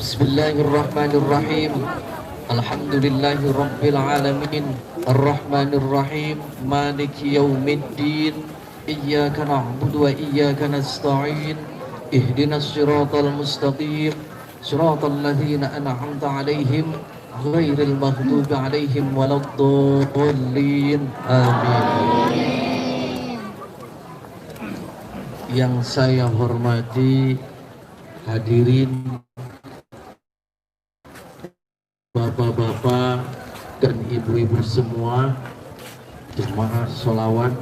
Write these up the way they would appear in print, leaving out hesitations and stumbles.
Bismillahirrahmanirrahim. Alhamdulillahi rabbil alamin. Ar-Rahmanir Rahim. Maliki yaumiddin. Iyyaka na'budu wa iyyaka nasta'in. Ihdinas siratal mustaqim. Siratal ladzina an'amta 'alaihim ghairil maghdubi 'alaihim waladdallin. Amin. Yang saya hormati hadirin bapak-bapak dan ibu-ibu semua, jemaah sholawat,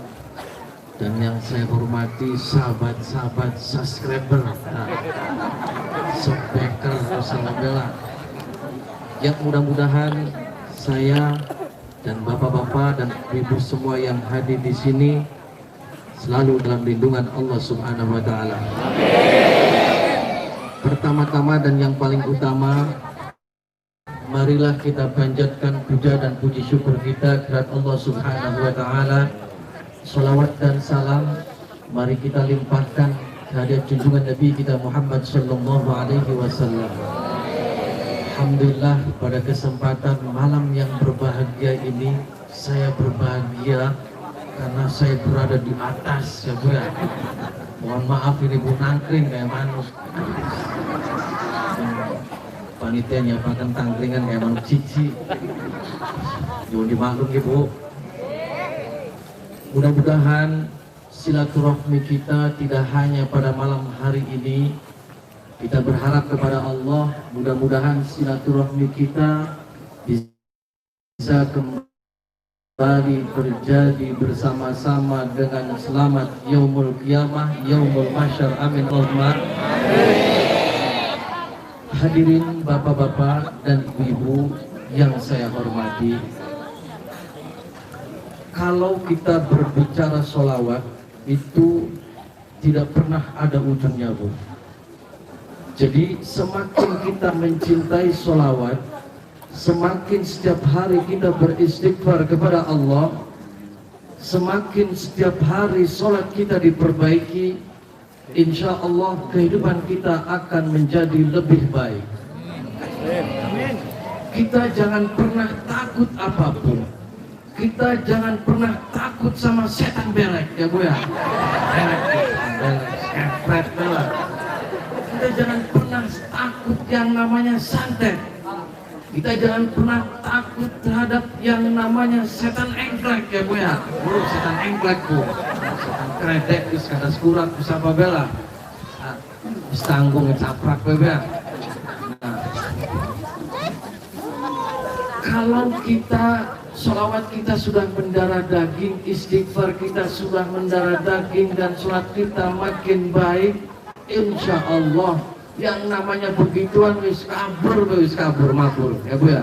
dan yang saya hormati sahabat-sahabat subscriber, subscriber Nusantara, yang mudah-mudahan saya dan bapak-bapak dan ibu semua yang hadir di sini selalu dalam lindungan Allah Subhanahu wa Ta'ala. Pertama-tama dan yang paling utama, marilah kita panjatkan puja dan puji syukur kita kepada Allah Subhanahu wa Ta'ala. Salawat dan salam mari kita limpahkan kehadirat junjungan Nabi kita Muhammad sallallahu alaihi wasallam. Alhamdulillah, pada kesempatan malam yang berbahagia ini saya berbahagia karena saya berada di atas, ya Bu ya. Mohon maaf ini Bu nangkring kayak manus. Panitia nyapakan tangkringan kayak manus cici. Jangan dimaklum ya Bu. Mudah-mudahan silaturahmi kita tidak hanya pada malam hari ini. Kita berharap kepada Allah, mudah-mudahan silaturahmi kita bisa kembali terjadi bersama-sama dengan selamat yaumul qiyamah, yaumul mahsyar. Amin Allahumma. Hadirin bapak-bapak dan ibu-ibu yang saya hormati, kalau kita berbicara sholawat itu tidak pernah ada ujungnya Bu. Jadi semakin kita mencintai sholawat, semakin setiap hari kita beristighfar kepada Allah, semakin setiap hari sholat kita diperbaiki, insya Allah kehidupan kita akan menjadi lebih baik. Kita jangan pernah takut apapun. Kita jangan pernah takut sama setan belek, ya Bu ya. Belek. Kita jangan pernah takut yang namanya santet. Kita jangan pernah takut terhadap yang namanya setan engklek, ya Bu ya. Bu, setan engklek Bu. Setan kredek, bis kata skurat, bisa apa bela. Bis tanggung, caprak, Bu ya. Nah, kalau kita sholawat kita sudah mendarah daging, istighfar kita sudah mendarah daging, dan sholat kita makin baik, insya Allah yang namanya begituan wis kabur mabur, ya Bu ya.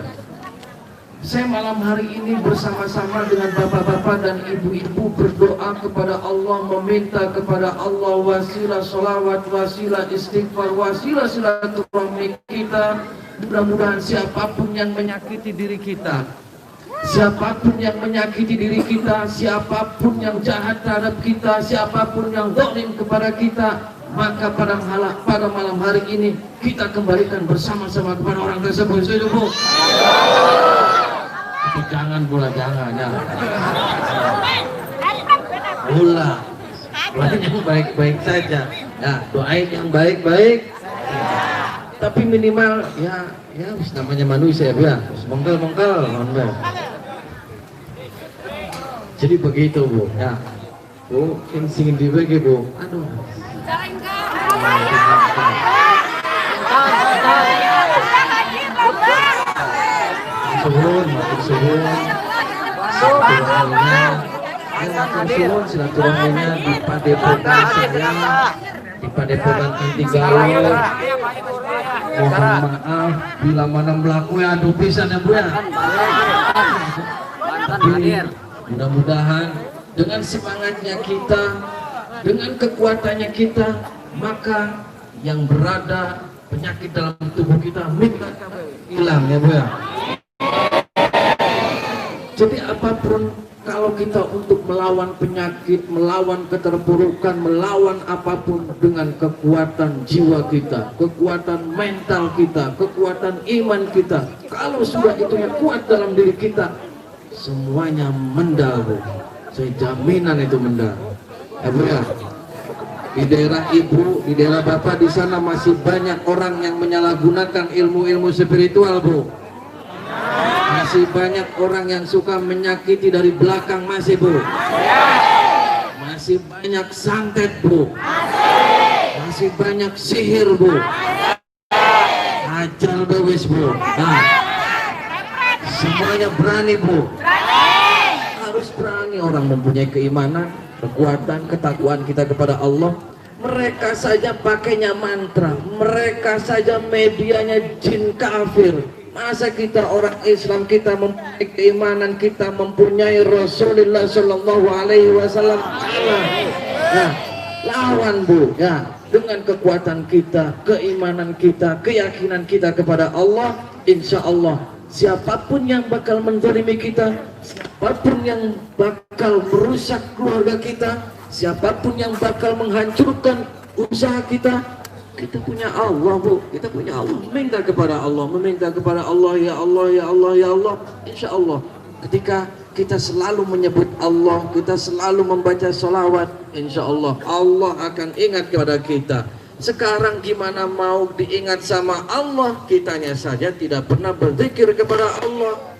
Saya malam hari ini bersama-sama dengan bapak-bapak dan ibu-ibu berdoa kepada Allah, meminta kepada Allah wasilah sholawat, wasilah istighfar, wasilah silaturahmi kita. Mudah-mudahan siapapun yang menyakiti diri kita, siapapun yang menyakiti diri kita, siapapun yang jahat terhadap kita, siapapun yang zalim kepada kita, maka pada malam hari ini kita kembalikan bersama-sama kepada orang tersebut. Setuju Bu? Tapi jangan pula, jangan ya. Pula yang baik-baik saja. Ya, doain yang baik-baik. Tapi minimal ya namanya manusia ya, mongkel. Jadi begitu Bu, ya Bu, ingin dibagi Bu. Aduh. Suhun silaturahminya di Padepokan saya, di Padepokan Inti Galuh. Mohon maaf bila mana melaku ya aduh pisan ya Bu ya. Mudah-mudahan dengan semangatnya kita, dengan kekuatannya kita, maka yang berada penyakit dalam tubuh kita minta hilang ya Bu ya. Jadi apapun Kalau kita untuk melawan penyakit, melawan keterpurukan, melawan apapun dengan kekuatan jiwa kita, kekuatan mental kita, kekuatan iman kita, kalau sudah itu yang kuat dalam diri kita, semuanya mendal, Bu. Saya jaminan itu mendal. Ya, Bu ya. Di daerah Ibu, di daerah Bapak di sana masih banyak orang yang menyalahgunakan ilmu-ilmu spiritual, Bu. Masih banyak orang yang suka menyakiti dari belakang, masih, Bu. Masih banyak santet, Bu. Masih banyak sihir, Bu. Ajar bewis, Bu. Nah, semuanya berani, Bu. Harus berani. Orang mempunyai keimanan, kekuatan, ketakwaan kita kepada Allah. Mereka saja pakainya mantra, mereka saja medianya jin kafir. Masa kita orang Islam, kita mempunyai keimanan, kita mempunyai Rasulullah Shallallahu Alaihi Wasallam. Nah, lawan, Bu, ya, dengan kekuatan kita, keimanan kita, keyakinan kita kepada Allah, insya Allah siapapun yang bakal menzalimi kita, siapapun yang bakal merusak keluarga kita, siapapun yang bakal menghancurkan usaha kita, kita punya Allah, Bu. Kita punya Allah. Meminta kepada Allah, meminta kepada Allah, ya Allah, ya Allah, ya Allah. Insya Allah ketika kita selalu menyebut Allah, kita selalu membaca sholawat, insya Allah Allah akan ingat kepada kita. Sekarang gimana mau diingat sama Allah, kitanya saja tidak pernah berzikir kepada Allah.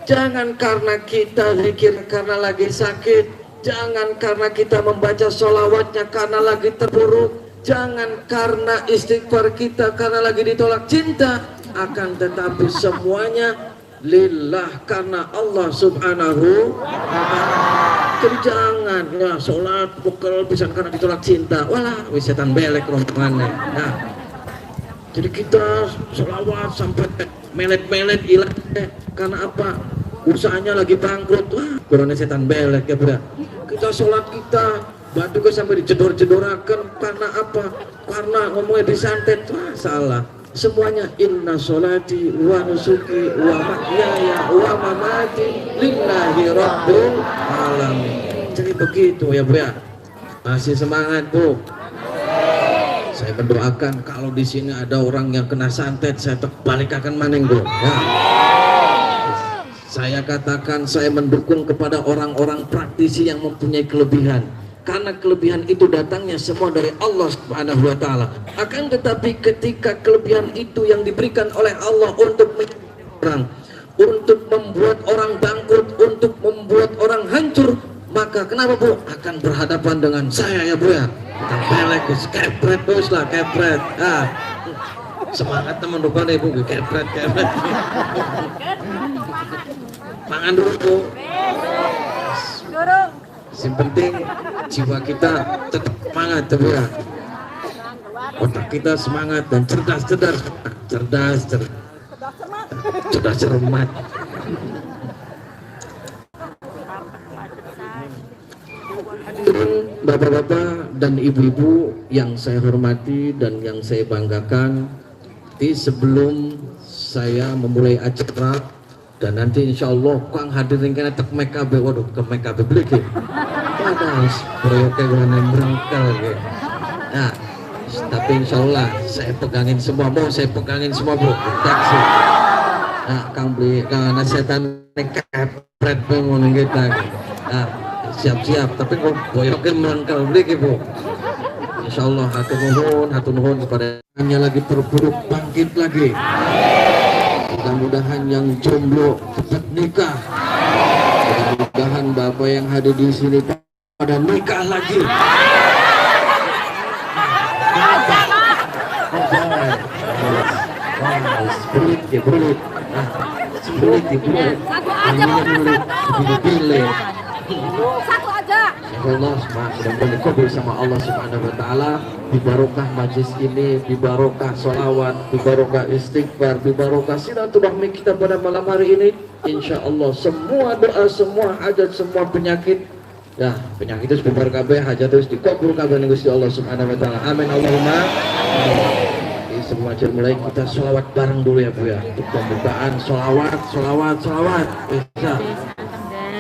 Jangan karena kita zikir karena lagi sakit, jangan karena kita membaca sholawatnya karena lagi terpuruk, jangan karena istighfar kita karena lagi ditolak cinta, akan tetapi semuanya lillah, karena Allah subhanahu wa ta'ala. Jadi jangan ya sholat bukel bisa karena ditolak cinta, walah setan belek rombongannya. Nah, jadi kita sholawat sampai melet-melet hilang karena apa? Usahanya lagi bangkrut, wah kurangnya setan belek ya, bro. Kita sholat kita batu ke sampai dijedor-jedorakan karena apa? Karena ngomongnya disantet, wah salah. Semuanya inna sholati wa nusuki wa mahyaya wa mamati lillahi rabbil alamin. Jadi begitu ya, Bu ya. Masih semangat, Bu. Saya mendoakan kalau di sini ada orang yang kena santet, saya balik akan maning, Bu. Ya. Saya katakan saya mendukung kepada orang-orang praktisi yang mempunyai kelebihan. Karena kelebihan itu datangnya semua dari Allah Subhanahu wa ta'ala. Akan tetapi ketika kelebihan itu yang diberikan oleh Allah untuk orang, untuk membuat orang bangkrut, untuk membuat orang hancur, maka kenapa, Bu? Akan berhadapan dengan saya ya, Bu ya. Kita belek, kepret bos lah, kepret. Ah, semangat teman depan ya, Bu, kepret. Mangan dulu, Bu. Yang penting jiwa kita tetap semangat, ya. Otak kita semangat dan cerdas cermat. Bapak-bapak dan ibu-ibu yang saya hormati dan yang saya banggakan, sebelum saya memulai acara dan nanti insya Allah kang hadirin kena tek mekabe, waduh ke mekabe beli ke panas proyeknya gue merangkal gitu. Nah, tapi insya Allah saya pegangin semua, mau saya pegangin semua, Bu, taksi. Nah, kang beli kang setan kepret pengen kita. Nah, siap-siap, tapi kok boyoknya merangkal beli ke, Bu. Insya Allah hatu nuhun kepada hanya lagi terpuruk bangkit lagi. Mudah-mudahan yang jomblo cepat nikah. Mudah-mudahan bapak yang hadir di sini pada nikah lagi. Berit. Satu aja. Allah mudah-mudahan dikabul sama Allah Subhanahu wa ta'ala. Di barokah majlis ini, di barokah sholawat, di barokah istighfar, di barokah silaturahmi kita pada malam hari ini, insya Allah semua doa, semua hajat, semua penyakit, ya penyakit itu sebentar kabeh, hajat terus dikabul kabeh ning Gusti Allah Subhanahu wa ta'ala. Amin Allahumma. Semua mulai kita sholawat bareng dulu ya, Bu ya. Untuk pembukaan sholawat. Bisa.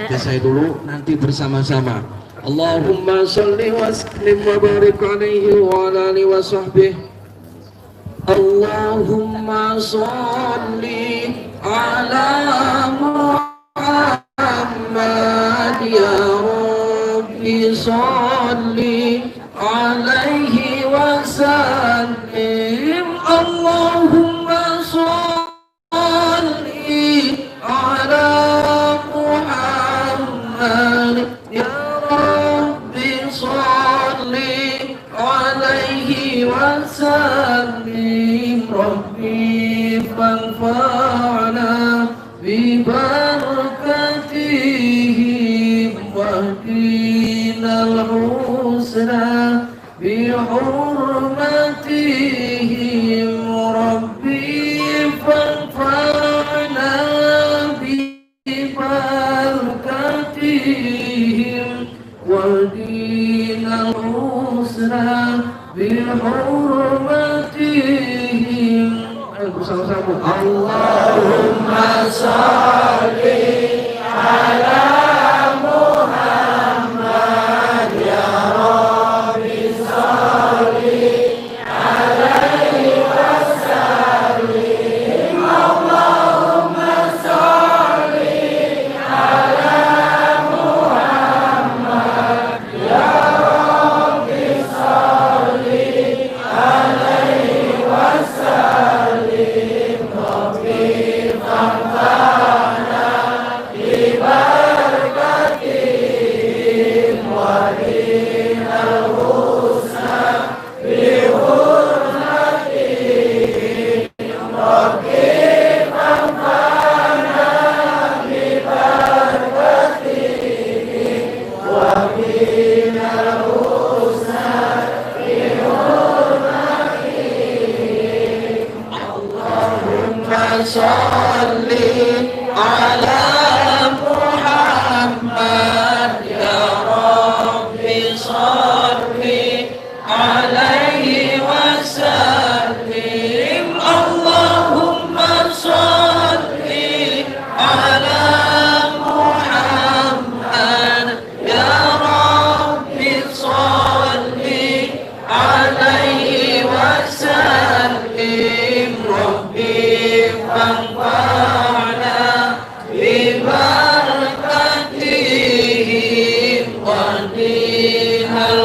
Oke, saya dulu, nanti bersama-sama. Allahumma salli wa sallim wa barik alaihi wa ala alihi wa sahbihi. Allahumma salli ala Muhammad ya Rabbi salli alaihi wa sallim. Allahumma salli ala Muhammad ya Rabbi salli alaihi wa sallim. Rabbi fanfa'na bi barakatihim wahdinal husna bi hurmatihim. Rabbi fanfa'na bi barakatihim wahdinal husna bi hurmatihim. Ayo bersama-sama. Allahumma sholli ala Muhammad ya Rabbi sholli alaihi wasallim. Allahumma sholli ala Muhammad ya Rabbi sholli alaihi wasallim. Rabbi fanfa'na bi barakatihim wahdinal husna bi hurmatihim. Rabbi fanfa'na bi barakatihim wahdinal husna bi hurmatihim. Allahumma sholli ala Muhammad ya Rabbi sholli alaihi wasallim. Allahumma sholli ala Muhammad ya Rabbi sholli alaihi wasallim. Rabbi fanfa'na bi barakatihim wahdinal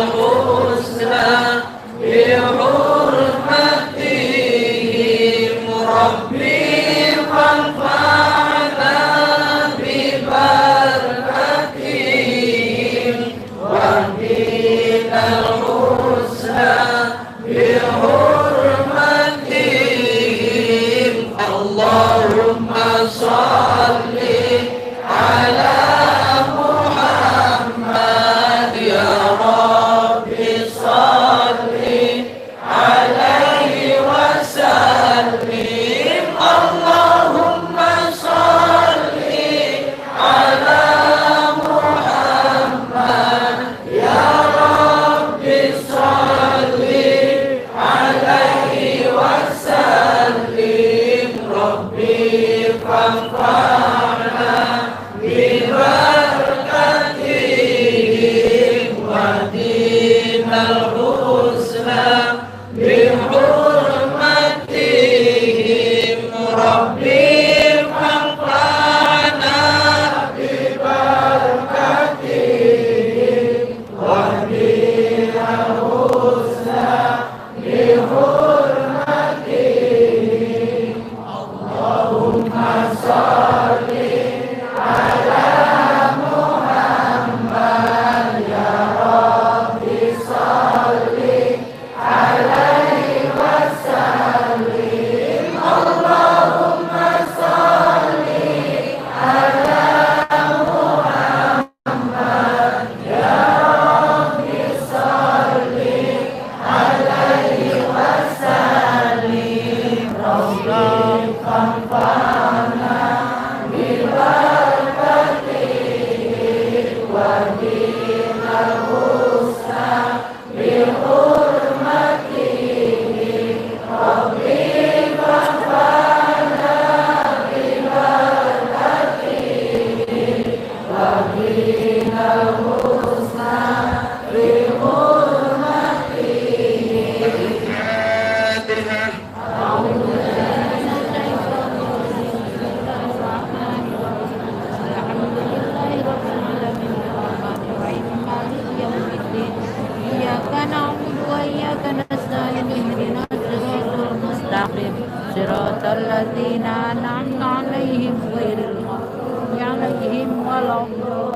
وإياك نستعين اهدنا الصراط المستقيم صراط الذين أنعمت عليهم غير المغضوب عليهم ولا الضالين.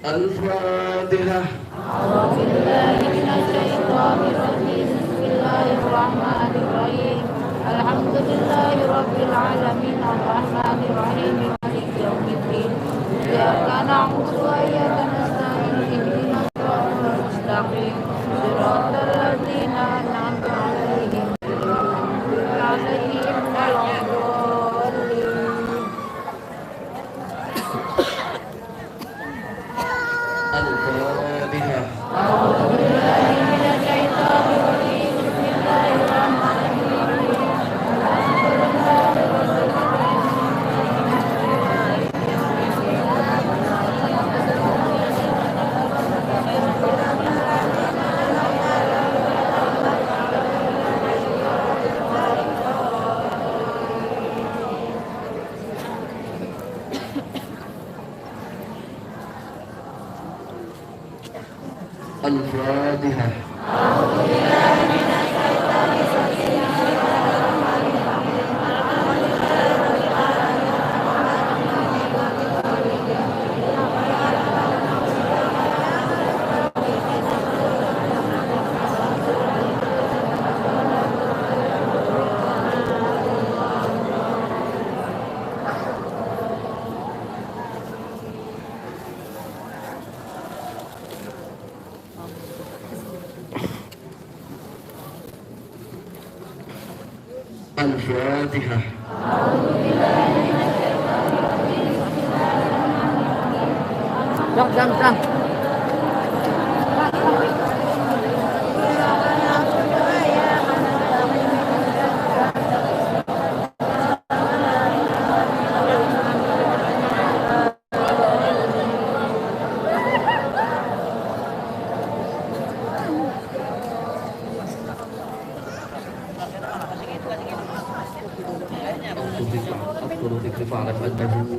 الفاتحة. أعوذ بالله من الشيطان الرجيم بسم الله الرحمن الرحيم الحمد لله رب العالمين الرحمن الرحيم مالك يوم الدين إياك نعبد وإياك نستعين اهدنا الصراط المستقيم صراط الذين أنعمت عليهم غير المغضوب عليهم ولا الضالين. الفاتحة. أعوذ بالله من الشيطان الرجيم بسم الله الرحمن الرحيم الحمد لله رب الفاتحة. الفاتحة. أذكر ذكر فاعلم أنه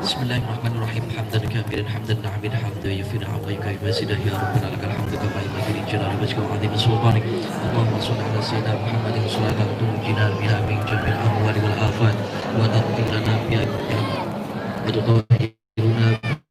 Bismillahirrahmanirrahim. Hamdan katsiran hamdan na'amid hamdan yafina 'alaika yasidah ya rabbana lakal hamdu kama yanbaghi li jalali wajhika wa 'azimi sultanik. Allahumma shalli 'ala sayyidina Muhammadin salatan tunjina biha min jami'il ahwali wal afat wa taqdi lana biha wa tutahhiruna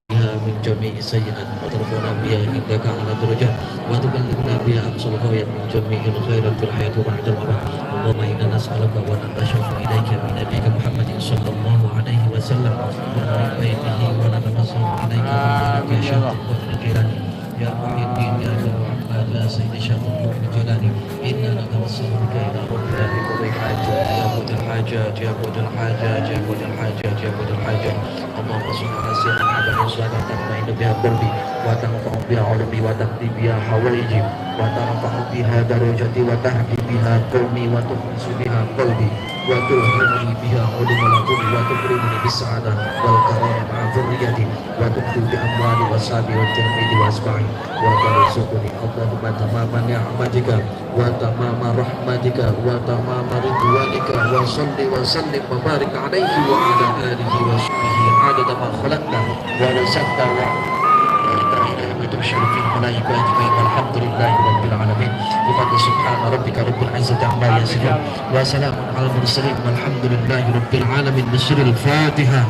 biha min jami'i sayyi'at wa tarfa'una biha indaka 'ala darajat wa tuballighuna biha aqsal ghayat min jami'il khairat fil hayati wa ba'dal mamat. Allahumma inna nas'aluka wa natashafu ilaika min nabiyyika Muhammadin sallallahu alaihi wasallam wa min baitihi wa natashafu ilaika min nabiyyika syaitan al-jilani ya muhiddin ya Muhammad la sayyidi syaitan al-jilani inna natawassalu bika ila rabbina bi qadai hajat ya qadal hajat ya qadal hajat ya qadal hajat ya qadal hajat. Allahumma shalli ala sayyidina Muhammadin salatan ta'inu biha qalbi wa tanfa'u biha 'ulumi wa taqdi biha hawaiji wa tarfa'u biha darajati wa tahdi biha qaumi wa tuhmisu biha qalbi wa tuhmini biha ulum al-qul wa tukrimuni bis-sa'adah wal karamah ma'a dhurriyyati wa tuqdi bi amwali wa sabi wa tirmidhi wa asba'i wa tarzuquni Allahumma tamama ni'matika wa tamama rahmatika wa tamama ridwanika wa salli wa sallim wa barik alaihi wa ala alihi wa sahbihi adada ma khalaqta wa razaqta wa وتبشر في الملائكة أجمعين والحمد لله رب العالمين بفضل سبحان ربك رب العزة عما يصفون وسلام على المرسلين والحمد لله رب العالمين. بسر الفاتحة.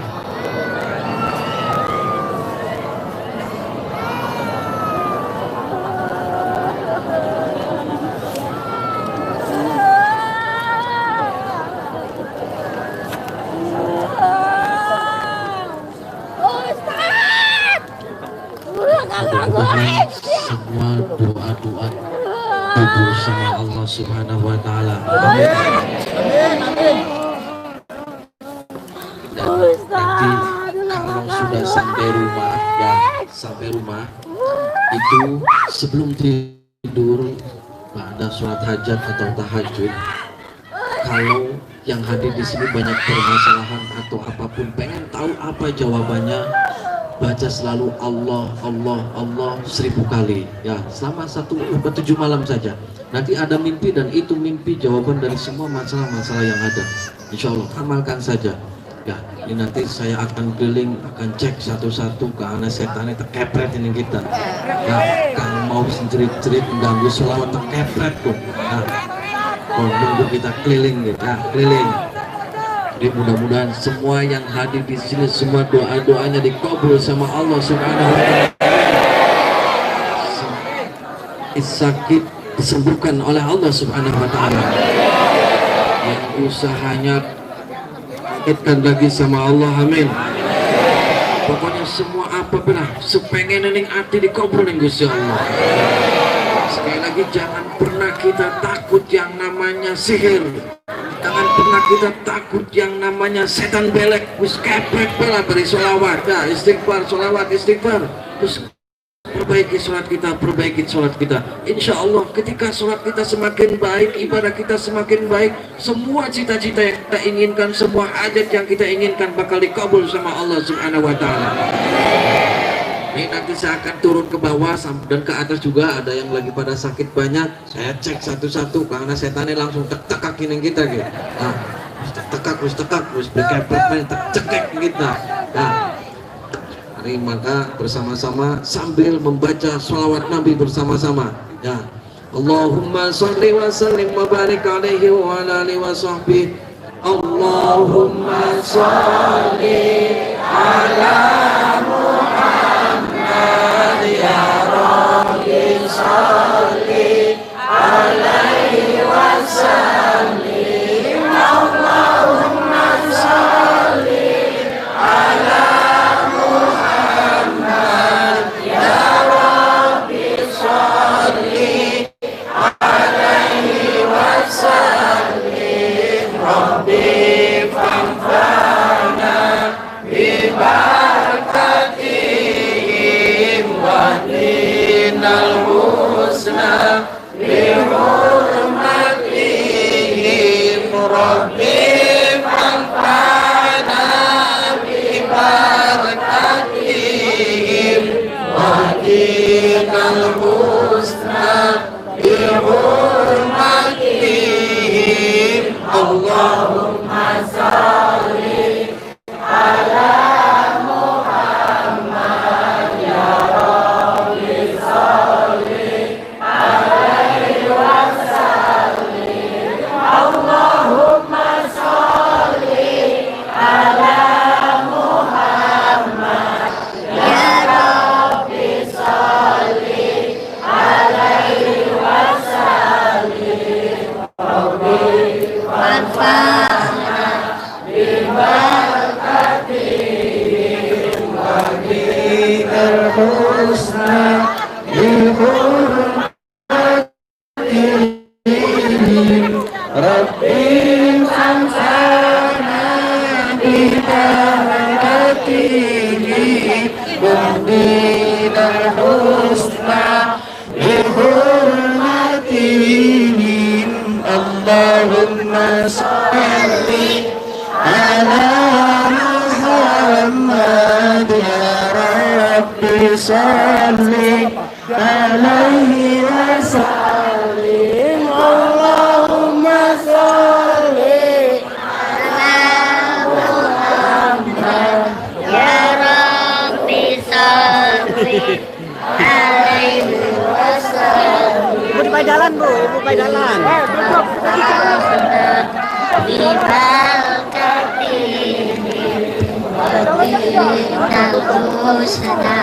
doa-doa kubur sama Allah Subhanahu wa taala. Dan nanti kalau sudah sampai rumah itu sebelum tidur pada sholat hajat atau tahajud, kalau yang hadir di sini banyak permasalahan atau apapun, pengen tahu apa jawabannya, baca selalu Allah Allah Allah 1000 kali ya, selama 7 malam saja. Nanti ada mimpi dan itu mimpi jawaban dari semua masalah-masalah yang ada. Insya Allah amalkan saja ya. Ini nanti saya akan keliling, akan cek satu-satu karena setannya terkepret ini kita ya. Kalau mau cerit-cerit mengganggu selawat terkepret kok nah, nunggu kita keliling gitu ya, keliling. Jadi mudah-mudahan semua yang hadir di sini semua doa-doanya dikabul sama Allah Subhanahu wa taala. Sakit disembuhkan oleh Allah Subhanahu wa taala. Yang usahanya sakitkan lagi sama Allah, amin. Pokoknya semua apa benar sepengen nening ati dikabulin Gusti Allah. Sekali lagi jangan pernah kita takut yang namanya sihir. Jangan pernah kita takut yang namanya setan belek. Wis kepek bela beri sholawat ya, istighfar, sholawat, istighfar. Terus perbaiki sholat kita. Insya Allah ketika sholat kita semakin baik, ibadah kita semakin baik, semua cita-cita yang kita inginkan, semua hajat yang kita inginkan bakal dikabul sama Allah Subhanahu wa taala. Ini nanti saya akan turun ke bawah dan ke atas juga, ada yang lagi pada sakit banyak. Saya cek satu-satu karena setannya langsung tekak kinin kita gitu. Nah, tekak, cekek kita. Nah, mari maka bersama-sama sambil membaca sholawat Nabi bersama-sama. Ya, Allahumma sholli wa sallim wa barik alaihi wa ala alihi wa sahbihi. Allahumma sholli ala Muhammad ya Rabbi sholli alaihi wa sallim. Allahumma sholli ala Muhammad ya Rabbi sholli alaihi wa sallim. Rabbi fanfa'na bi barakatihim wa dinal husna bi hurmatihim. Rabbi fanfa'na bi barakatihim wa dinal husna bi hurmatihim. Allahumma sholli ala Muhammad ya Rabbi sholli alaihi wa sallim. Allahumma sholli ala Muhammad ya Rabbi sholli alaihi wa sallim. Rabbi fanfa'na bi barakatihim wa dinal husna bi hurmatihim. Rabbi fanfa'na bi barakatihim wa dinal husna bi hurmatihim. Allahumma sholli ala Muhammad ya Rabbi sholli alaihi wa sallim. Allahumma sholli ala Muhammad Ya Rabbi sholli alaihi wa sallim. Ibu di jalan, Bu. Ibu di jalan. Bi barakatihim wa dinal husna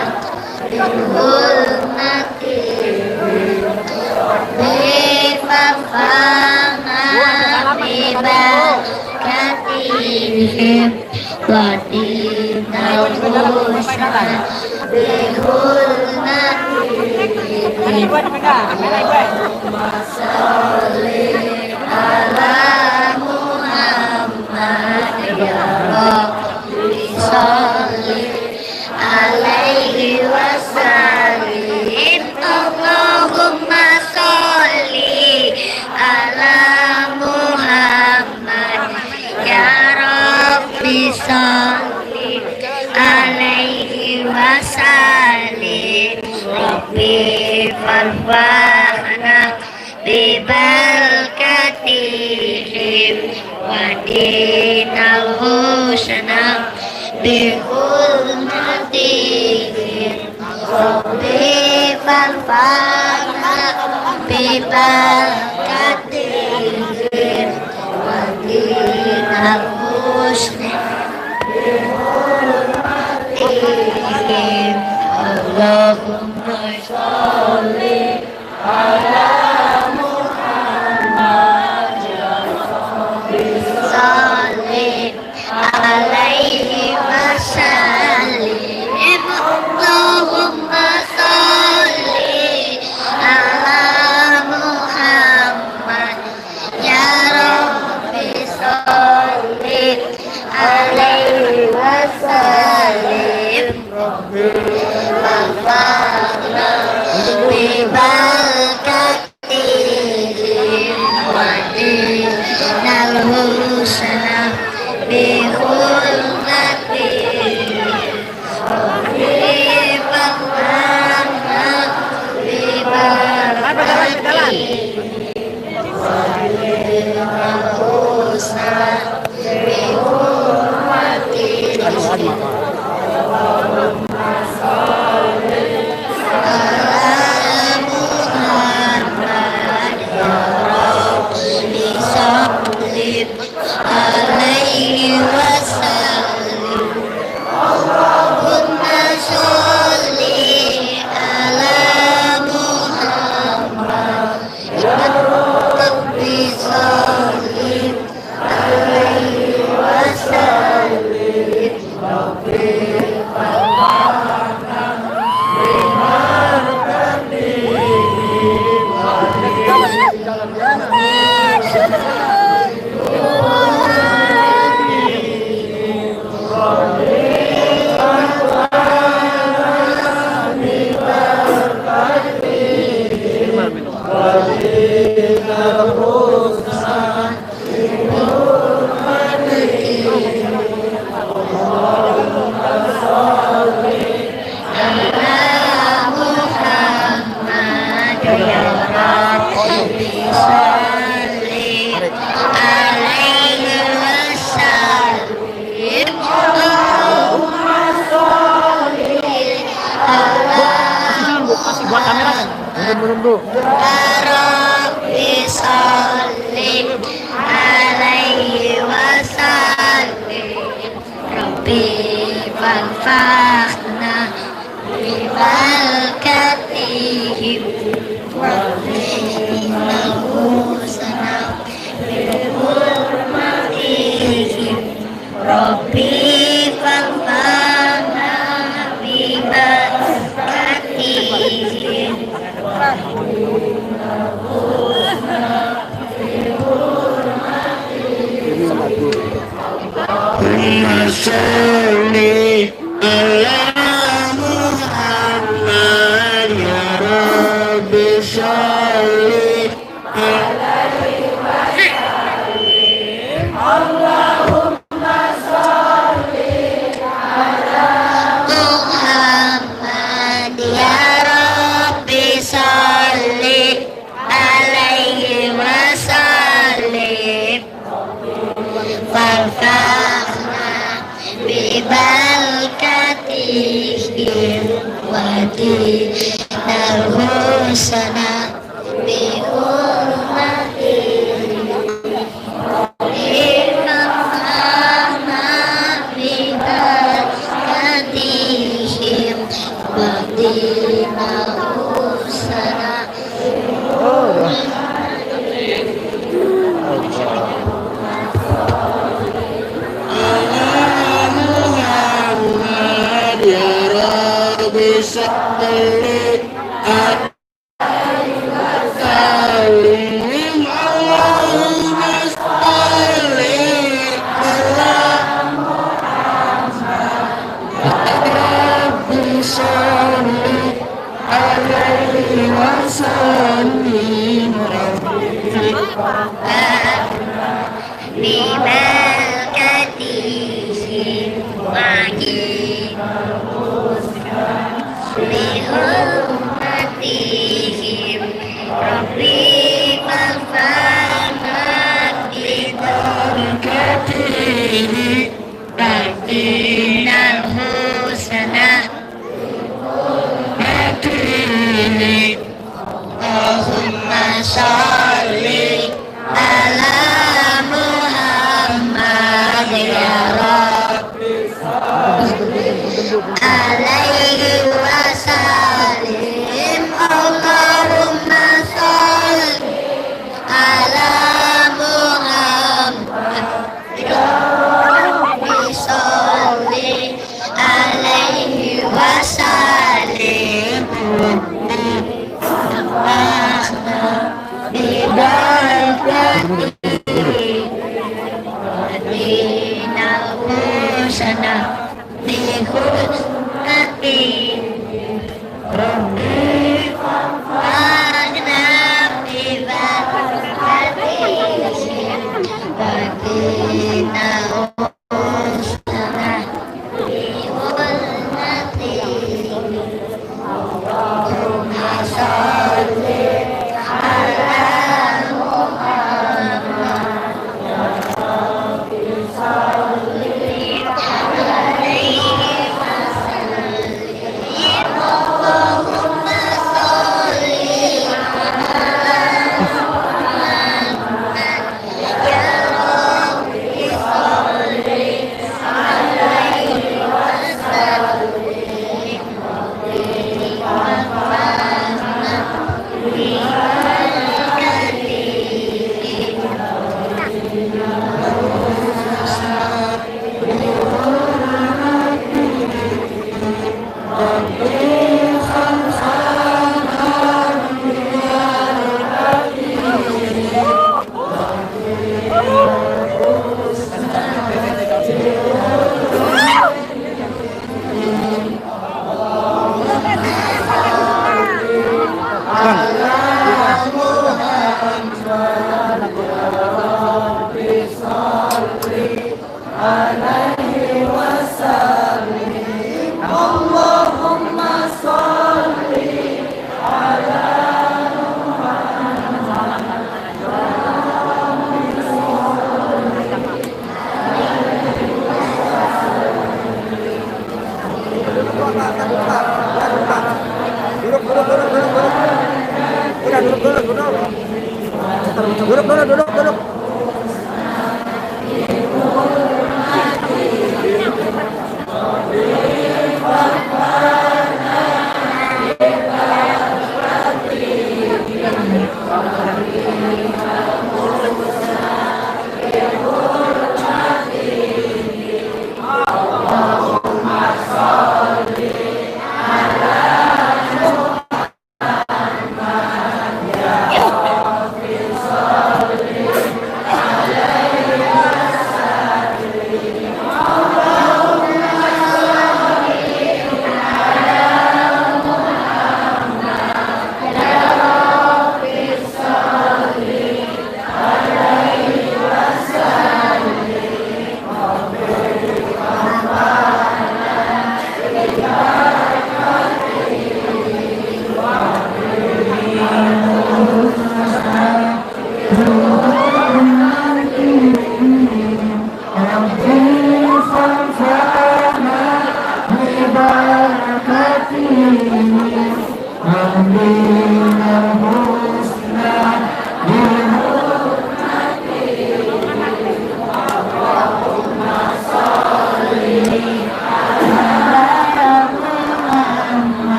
bi hurmatihim. Bi fanfa'na bi barakatihim wa dinal husna bi hurmatihim. alaihi wasallim. Allahumma sholli ala Muhammad ya Rabbi sholli alaihi wasallim. Rabbi farfahna bibalkatihim wa dinal husna bihulmatihim. Rabbi farfahna bibalkatihim wa dinal husna bihulmatihim. Allahumma sholli ala Muhammad ya Rabbi sholli alaihi wasallim. Allahumma sholli ala Muhammad ya Rabbi sholli alaihi wasallim. Rabbana bibalkatihim wa dinal husna bihulmatihim. Rabbi Rabbana bibalkatihim wa dinal husna bihulmatihim. Alaihi wasallim. Allahumma sholli ala Muhammad ya Rabbi sholli alaihi wasallim. Rabbi farfahna buat kamera kan? Belum Bu. Rabbi sholli alaihi wasallim. Rabbi farfahna bibalkatihim wa dinal husna bihulmatihim. Rabbi farfahna bibalkatihim. Allahumma sholli ala Muhammad ya Rabbi sholli alaihi wasallim. Allahumma sholli ala Muhammad ya Rabbi sholli alaihi wasallim. Farfahna bibalkatihim wa dinal husna bihulmatihim. Farfahna bibalkatihim wa dinal husna Muhammad ya Rabbi sholli alaihi بملكتهم بحرمتهم ربي فافهمك لبركته بين الحسنى اللهم صل على محمد يا رب عليه وسلم اللهم صل على محمد يا رب صل عليه وسلم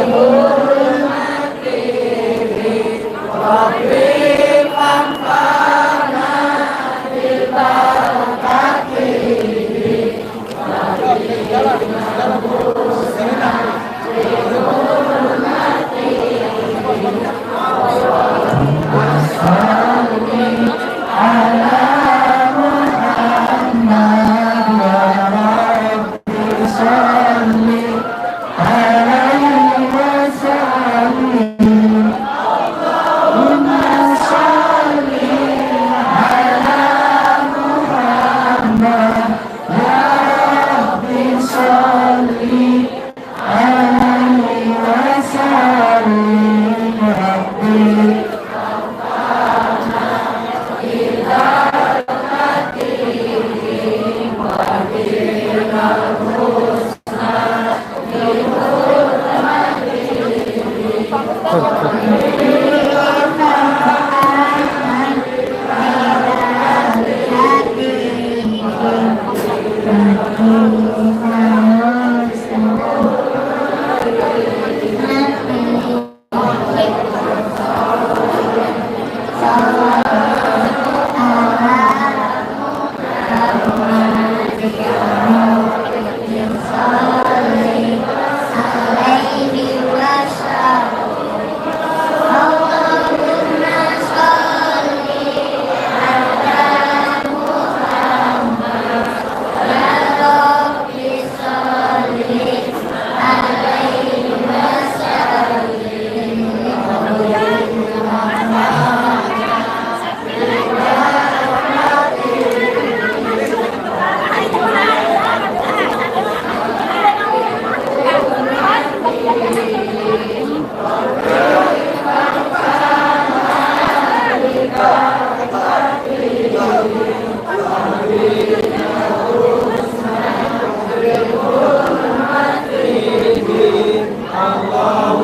Duduk.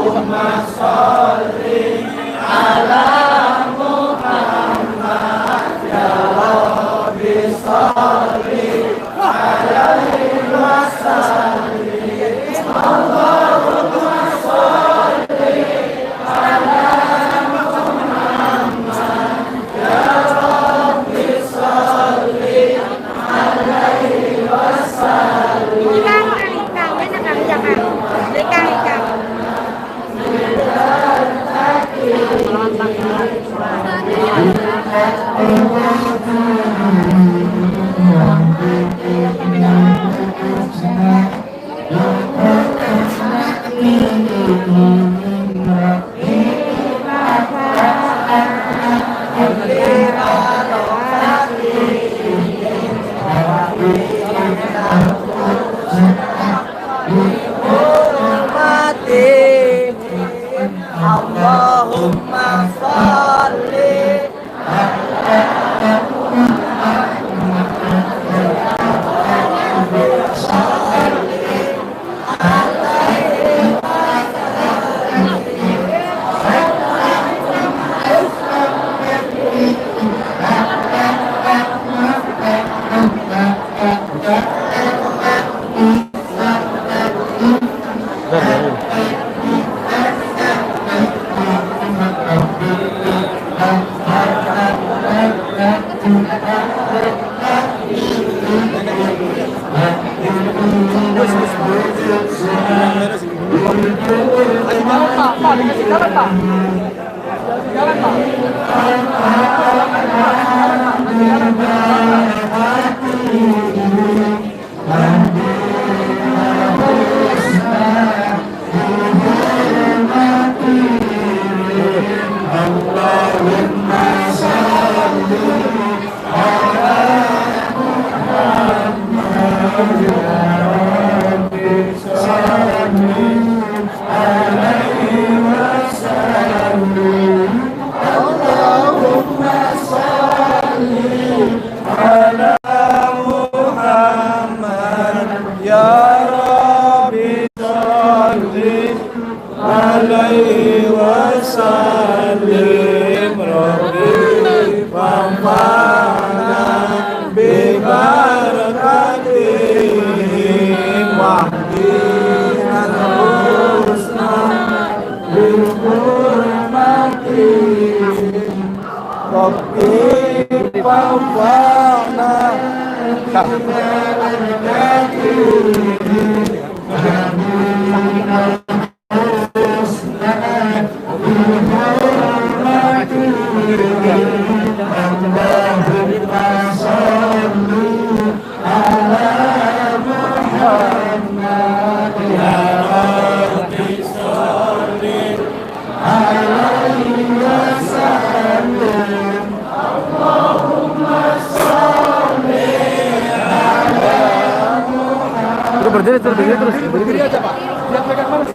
Allahumma sholli berdiri aja Pak. Lihat pegang mana?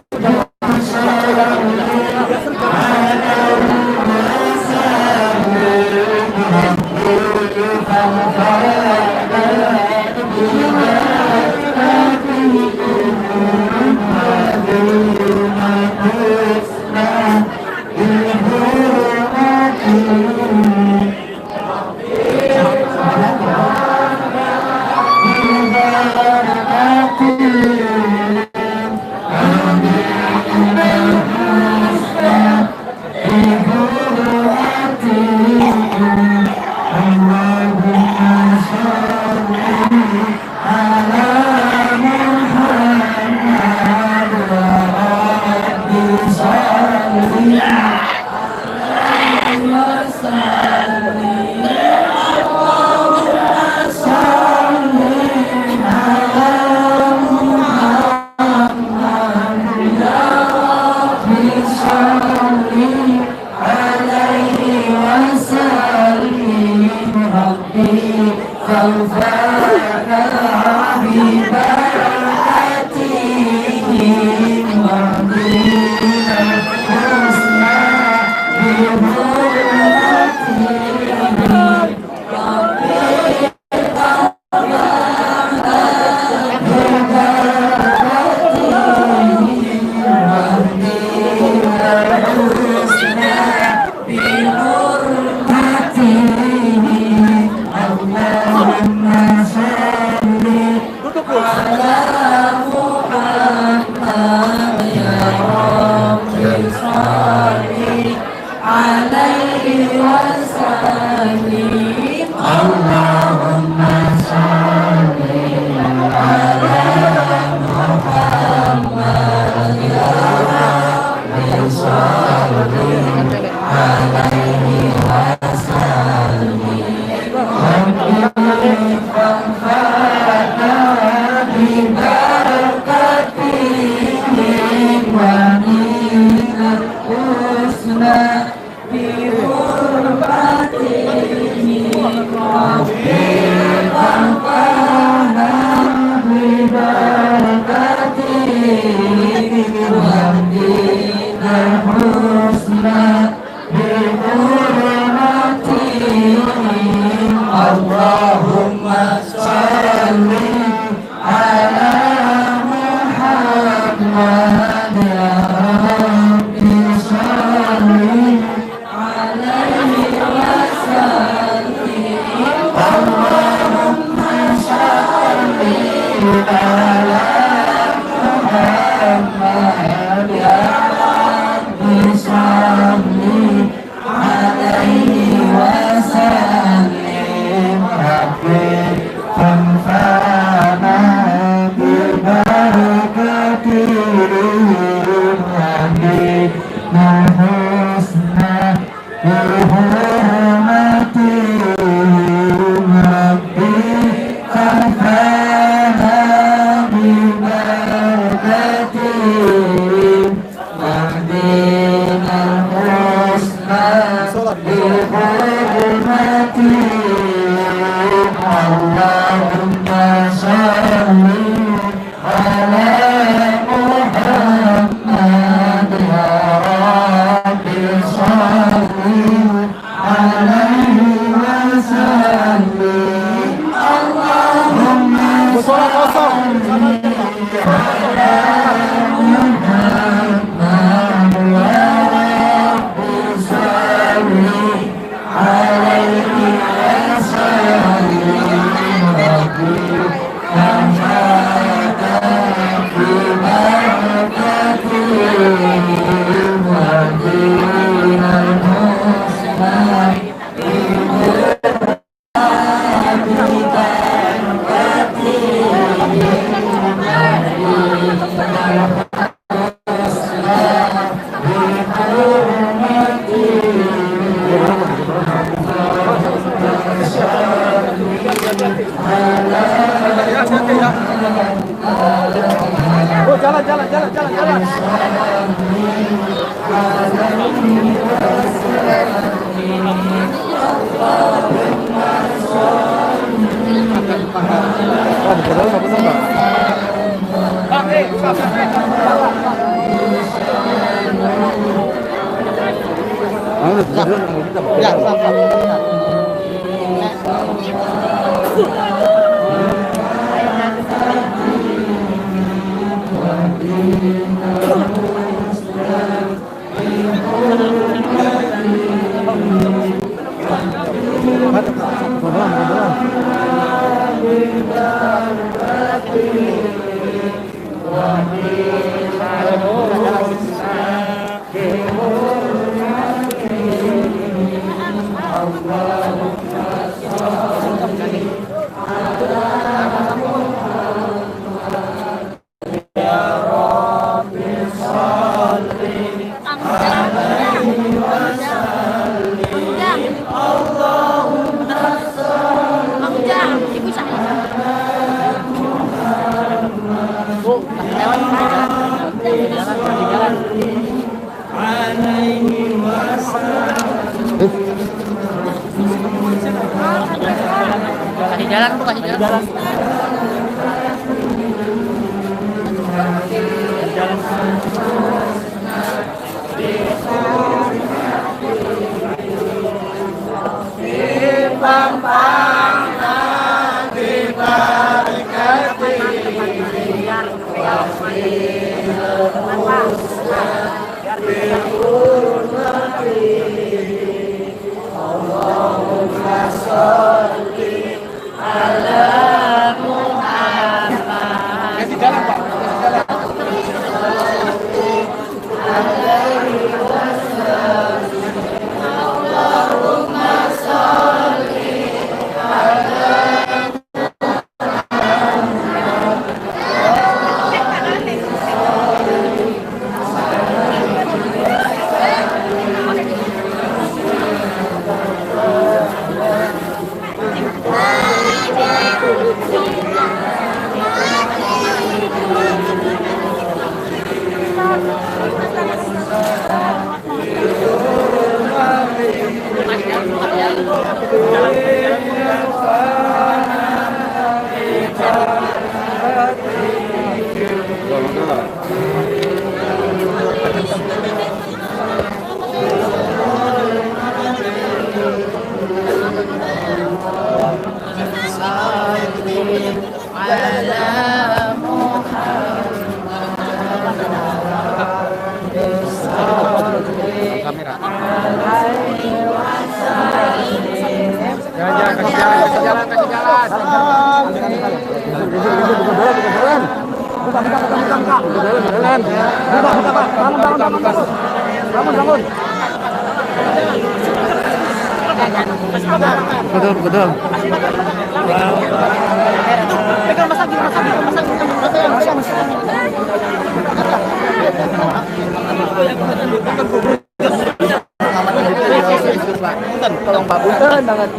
Allahumma sholli ala Muhammad ya Rabbi sholli alaihi wasallim. Allahumma sholli ala Muhammad ya Rabbi sholli alaihi wasallim. Fanfa'na bibarakatihim wa husna hurmatihim. Rabbi fanfa'na bibarakatihim wahdina husna hurmatihim. Allahumma sholli ala Muhammad ya Rabbi sholli alaihi wasallim. Allahumma sholli ala Muhammad ya Rabbi sholli alaihi wasallim. Oh, jalan. Kasih jalan. Allahumma sholli ala kamera. Jalan, kasih jalan. Bangun. Betul. Pegang masak. Tolong Pak Punten banget.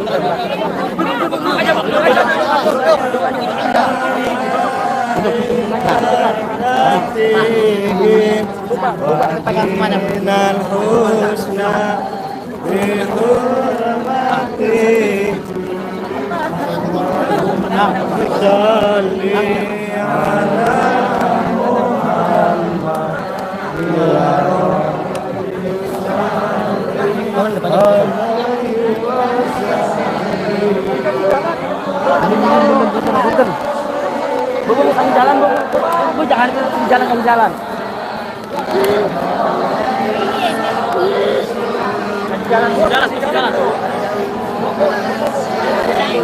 Pegang kemana? Bu, kasih jalan, Bu. Jangan kasih jalan. Jalan.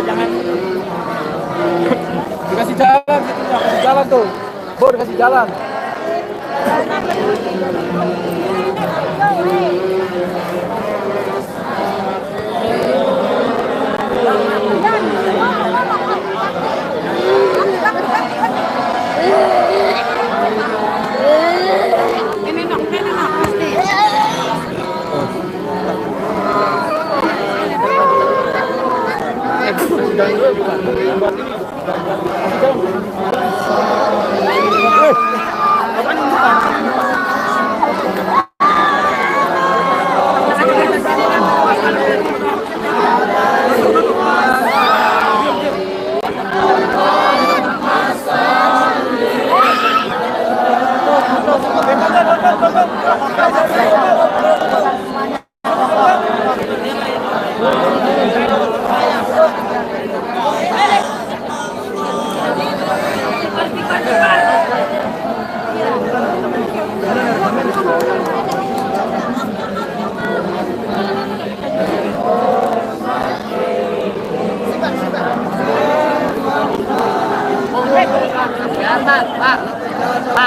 Jangan. Dikasih jalan tuh. Bu, dikasih jalan.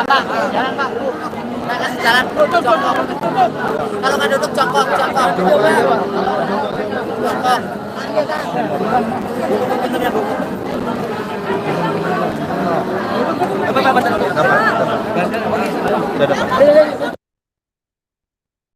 Pak, jalan Pak. Nah, kasih jalan, jongkok. Kalau nggak duduk jongkok. Jongkok.